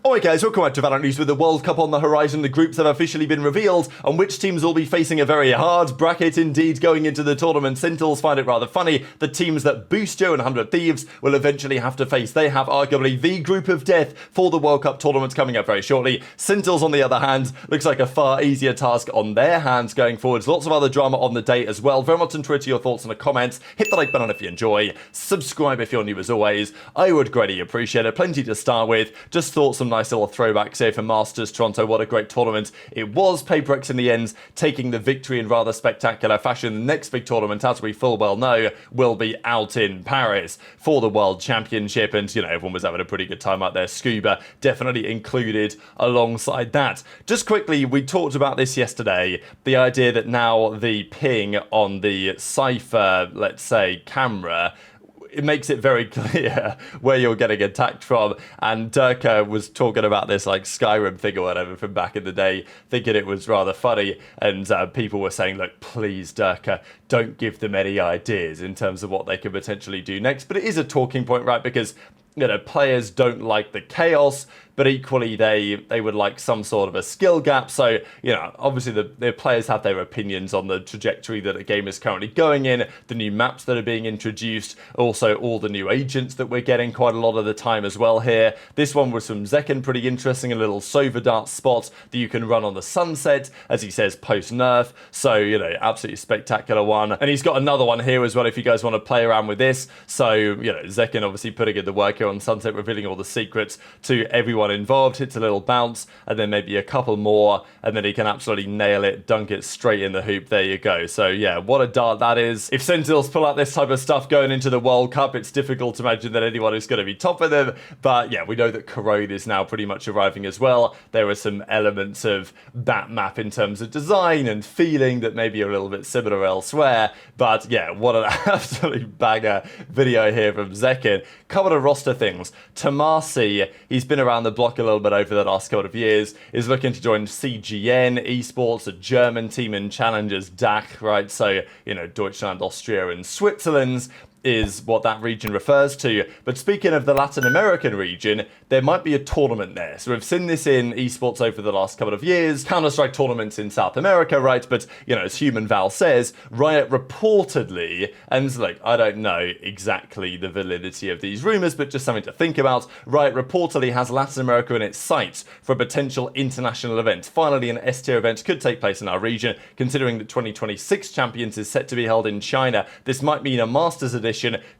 Alright guys, welcome back to VALORANT News. With the World Cup on the horizon, the groups have officially been revealed on which teams will be facing a very hard bracket indeed going into the tournament. Sentinels find it rather funny. The teams that Boost Joe and 100 Thieves will eventually have to face. They have arguably the group of death for the World Cup tournament coming up very shortly. Sentinels, on the other hand, looks like a far easier task on their hands going forwards. Lots of other drama on the day as well. Very much on Twitter, your thoughts in the comments. Hit the like button if you enjoy. Subscribe if you're new as always. I would greatly appreciate it. Plenty to start with. Just thought some nice little throwbacks here for Masters Toronto. What a great tournament it was. Paper X in the end taking the victory in rather spectacular fashion. The next big tournament, as we full well know, will be out in Paris for the World Championship, and you know, everyone was having a pretty good time out there. Scuba definitely included alongside that. Just quickly, we talked about this yesterday, the idea that now the ping on the Cypher, let's say, camera, it makes it very clear where you're getting attacked from. And Durka was talking about this like Skyrim thing or whatever from back in the day, thinking it was rather funny. And people were saying, look, please, Durka, don't give them any ideas in terms of what they could potentially do next. But it is a talking point, right? Because, you know, players don't like the chaos, but equally they would like some sort of a skill gap. So, you know, obviously the players have their opinions on the trajectory that a game is currently going in, the new maps that are being introduced, also all the new agents that we're getting quite a lot of the time as well here. This one was from Zekken, pretty interesting, a little Sova Dart spot that you can run on the sunset, as he says, post-nerf. So, you know, absolutely spectacular one. And he's got another one here as well if you guys want to play around with this. So, you know, Zekken obviously putting in the work here on sunset, revealing all the secrets to everyone involved. Hits a little bounce and then maybe a couple more, and then he can absolutely nail it, dunk it straight in the hoop. There you go. So yeah, what a dart that is. If Sentinels pull out this type of stuff going into the World Cup, it's difficult to imagine that anyone is going to be top of them. But yeah, we know that Corrode is now pretty much arriving as well. There are some elements of that map in terms of design and feeling that maybe are a little bit similar elsewhere. But yeah, what an absolute banger video here from Zekken. Couple of roster things. Tamasi, he's been around the block a little bit over the last couple of years, is looking to join CGN Esports, a German team in Challengers DAC, right? So, you know, Deutschland, Austria and Switzerland is what that region refers to. But speaking of the Latin American region, there might be a tournament there. So we've seen this in esports over the last couple of years, Counter-Strike tournaments in South America, right? But, you know, as Human Val says, Riot reportedly, and like, I don't know exactly the validity of these rumors, but just something to think about, Riot reportedly has Latin America in its sights for a potential international event. Finally, an S-tier event could take place in our region, considering that 2026 Champions is set to be held in China. This might mean a Masters edition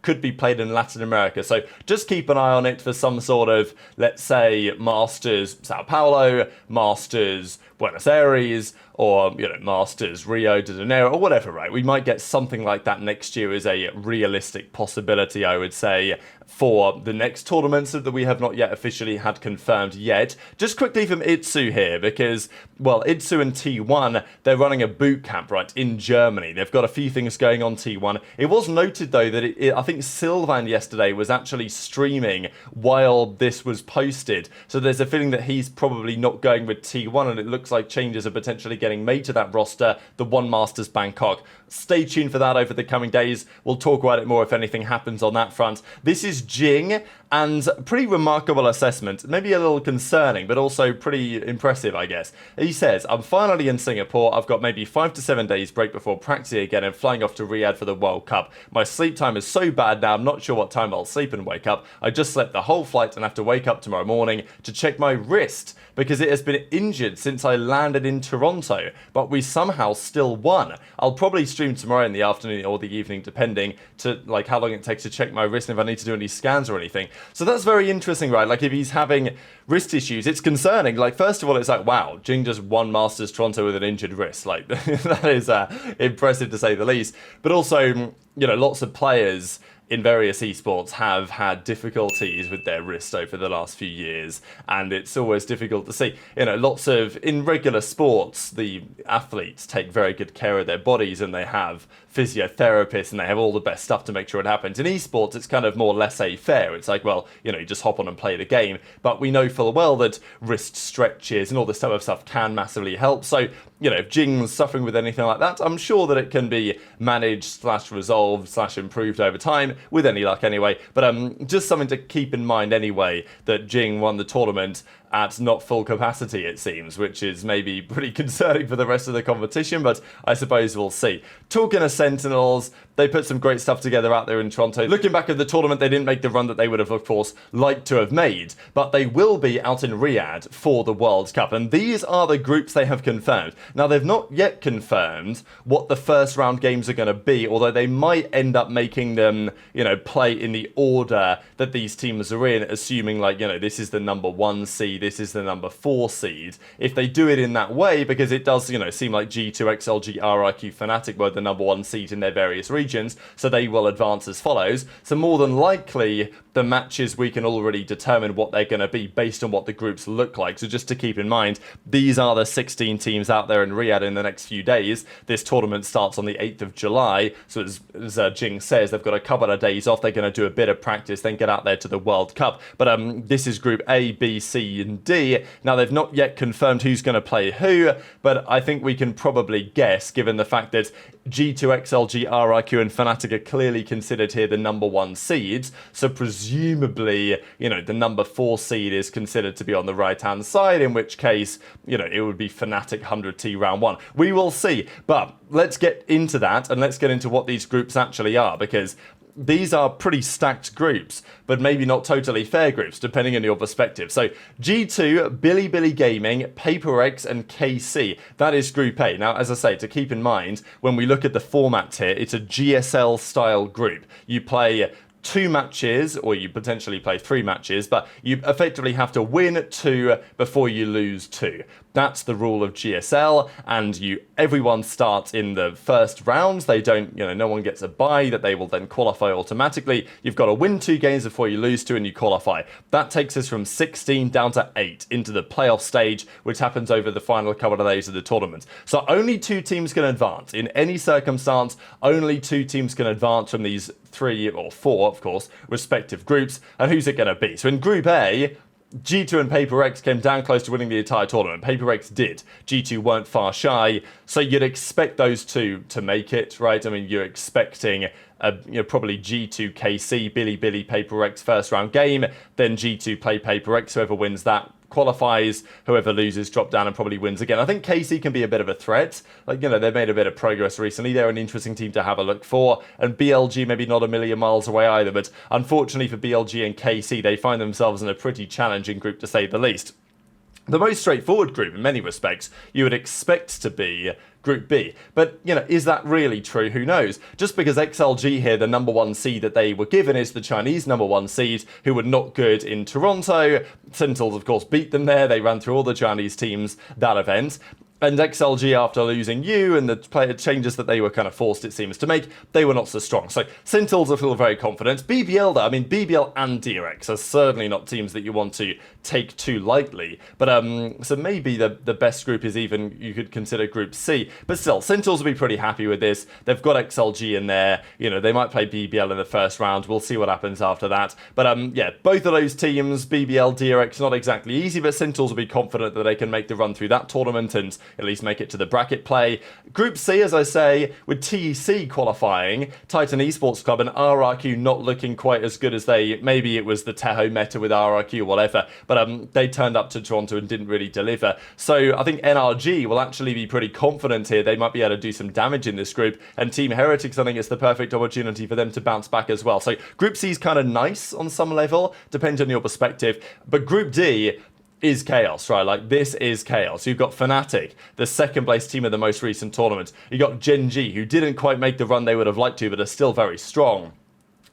could be played in Latin America. So just keep an eye on it for some sort of, let's say, Masters Sao Paulo, Masters Buenos Aires, or, you know, Masters Rio de Janeiro, or whatever, right? We might get something like that next year as a realistic possibility, I would say, for the next tournaments that we have not yet officially had confirmed yet. Just quickly from Itsu here, because, well, Itsu and T1, they're running a boot camp, right, in Germany. They've got a few things going on T1. It was noted, though, that I think Sylvan yesterday was actually streaming while this was posted. So there's a feeling that he's probably not going with T1, and it looks like changes are potentially getting made to that roster, the One Masters Bangkok. Stay tuned for that over the coming days. We'll talk about it more if anything happens on that front. This is Jinggg, and a pretty remarkable assessment. Maybe a little concerning, but also pretty impressive, I guess. He says, I'm finally in Singapore. I've got maybe 5 to 7 days break before practicing again and flying off to Riyadh for the World Cup. My sleep time is so bad now, I'm not sure what time I'll sleep and wake up. I just slept the whole flight and have to wake up tomorrow morning to check my wrist because it has been injured since I landed in Toronto, but we somehow still won. I'll probably stream tomorrow in the afternoon or the evening, depending to like how long it takes to check my wrist and if I need to do any scans or anything. So that's very interesting, right? Like if he's having wrist issues, it's concerning. Like first of all, it's like, wow, Jinggg just won Masters Toronto with an injured wrist. Like that is impressive to say the least. But also, you know, lots of players in various esports have had difficulties with their wrist over the last few years, and it's always difficult to see. You know, lots of, in regular sports, the athletes take very good care of their bodies and they have physiotherapists and they have all the best stuff to make sure it happens. In esports, it's kind of more laissez-faire. It's like, well, you know, you just hop on and play the game. But we know full well that wrist stretches and all this type of stuff can massively help. So, you know, if Jingg's suffering with anything like that, I'm sure that it can be managed / resolved / improved over time, with any luck anyway. But just something to keep in mind anyway, that Jinggg won the tournament at not full capacity, it seems, which is maybe pretty concerning for the rest of the competition, but I suppose we'll see. Talking of Sentinels, they put some great stuff together out there in Toronto. Looking back at the tournament, they didn't make the run that they would have, of course, liked to have made, but they will be out in Riyadh for the World Cup, and these are the groups they have confirmed. Now, they've not yet confirmed what the first round games are going to be, although they might end up making them, play in the order that these teams are in, assuming, this is the number 1 seed, this is the number 4 seed. If they do it in that way, because it does, seem like G2, XLG, RRQ, Fnatic were the number 1 seed in their various regions, so they will advance as follows. So more than likely, the matches we can already determine what they're going to be based on what the groups look like. So just to keep in mind, these are the 16 teams out there in Riyadh in the next few days. This tournament starts on the 8th of July, so as Jinggg says, they've got a couple of days off, they're going to do a bit of practice, then get out there to the World Cup. But this is Group A, B, C, and D. Now, they've not yet confirmed who's going to play who, but I think we can probably guess, given the fact that G2, XLG, RRQ, and Fnatic are clearly considered here the number 1 seeds, so presumably, the number 4 seed is considered to be on the right-hand side, in which case, it would be Fnatic 100T round 1. We will see, but let's get into that, and let's get into what these groups actually are, because these are pretty stacked groups, but maybe not totally fair groups, depending on your perspective. So G2, Bilibili Gaming, PaperX, and KC. That is Group A. Now, as I say, to keep in mind, when we look at the format here, it's a GSL-style group. You play 2 matches, or you potentially play 3 matches, but you effectively have to win 2 before you lose 2. That's the rule of GSL, and everyone starts in the first rounds. They don't, no one gets a bye that they will then qualify automatically. You've got to win 2 games before you lose 2 and you qualify. That takes us from 16 down to 8 into the playoff stage, which happens over the final couple of days of the tournament. So only 2 teams can advance. In any circumstance, only 2 teams can advance from these 3 or 4, of course, respective groups. And who's it going to be? So in Group A, G2 and PaperX came down close to winning the entire tournament. PaperX did. G2 weren't far shy, so you'd expect those 2 to make it, right? I mean, you're expecting probably G2, KC, Bilibili, PaperX first round game, then G2 play PaperX, whoever wins that qualifies, whoever loses drop down and probably wins again. I think KC can be a bit of a threat. They've made a bit of progress recently. They're an interesting team to have a look for, and BLG maybe not a million miles away either, but unfortunately for BLG and KC, they find themselves in a pretty challenging group to say the least. The most straightforward group in many respects you would expect to be Group B. But, is that really true? Who knows? Just because XLG here, the number 1 seed that they were given, is the Chinese number 1 seed, who were not good in Toronto. Sentinels, of course, beat them there. They ran through all the Chinese teams that event. And XLG, after losing you and the player changes that they were kind of forced, it seems, to make, they were not so strong. So Sentinels, I feel very confident. BBL, though, BBL and DRX are certainly not teams that you want to take too lightly. But so maybe the best group is even, you could consider Group C. But still, Sentinels will be pretty happy with this. They've got XLG in there. They might play BBL in the first round. We'll see what happens after that. But yeah, both of those teams, BBL, DRX, not exactly easy, but Sentinels will be confident that they can make the run through that tournament and at least make it to the bracket play. Group C, as I say, with TEC qualifying, Titan Esports Club and RRQ not looking quite as good as maybe it was the Teho meta with RRQ or whatever, but they turned up to Toronto and didn't really deliver. So I think NRG will actually be pretty confident here. They might be able to do some damage in this group, and Team Heretics, I think it's the perfect opportunity for them to bounce back as well. So Group C is kind of nice on some level, depends on your perspective, but Group D is chaos, right? This is chaos. You've got Fnatic, the second place team of the most recent tournament. You've got Gen.G, who didn't quite make the run they would have liked to, but are still very strong.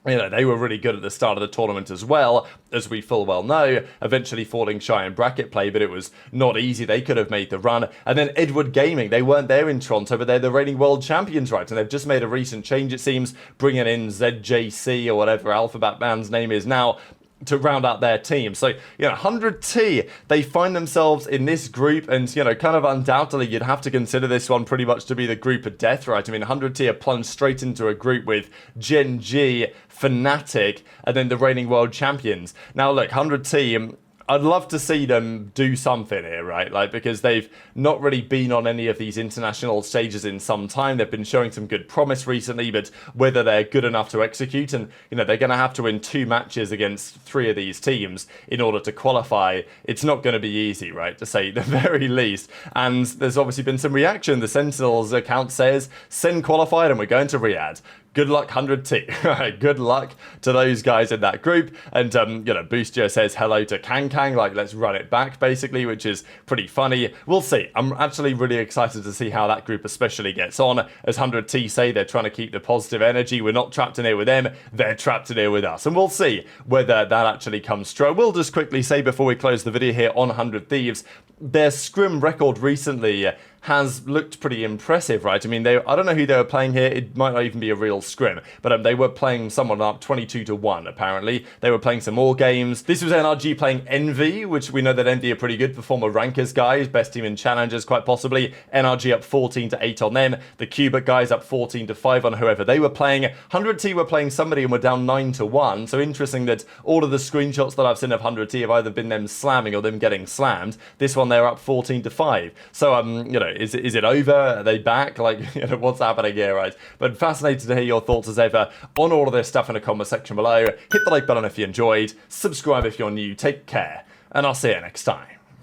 They were really good at the start of the tournament as well, as we full well know, eventually falling shy in bracket play, but it was not easy. They could have made the run. And then Edward Gaming, they weren't there in Toronto, but they're the reigning world champions, right? And they've just made a recent change, it seems, bringing in ZJC or whatever Alphabet Band's name is now, to round out their team. So, 100T, they find themselves in this group, and, kind of undoubtedly, you'd have to consider this one pretty much to be the group of death, right? 100T are plunged straight into a group with Gen.G, Fnatic, and then the reigning world champions. Now, look, 100T I'd love to see them do something here, right? Like, because they've not really been on any of these international stages in some time. They've been showing some good promise recently, but whether they're good enough to execute, and, you know, they're going to have to win 2 matches against 3 of these teams in order to qualify. It's not going to be easy, right, to say the very least. And there's obviously been some reaction. The Sentinels account says, Sen qualified and we're going to Riyadh. Good luck, 100T. Good luck to those guys in that group. And, you know, Boostio says hello to Kang Kang, like, let's run it back, basically, which is pretty funny. We'll see. I'm actually really excited to see how that group especially gets on. As 100T say, they're trying to keep the positive energy. We're not trapped in here with them. They're trapped in here with us. And we'll see whether that actually comes true. I will just quickly say before we close the video here on 100 Thieves, their scrim record recently has looked pretty impressive, right? I mean, I don't know who they were playing here. It might not even be a real scrim, but they were playing someone up 22-1, apparently. They were playing some more games. This was NRG playing Envy, which we know that Envy are pretty good for former rankers guys, best team in challengers, quite possibly. NRG up 14-8 on them. The Cubic guys up 14-5 on whoever they were playing. 100T were playing somebody and were down 9-1. So interesting that all of the screenshots that I've seen of 100T have either been them slamming or them getting slammed. This one, they're up 14-5. So, you know, is it over? Are they back? Like, you know, what's happening here, right? But fascinated to hear your thoughts as ever on all of this stuff in the comment section below. Hit the like button if you enjoyed. Subscribe if you're new. Take care. And I'll see you next time.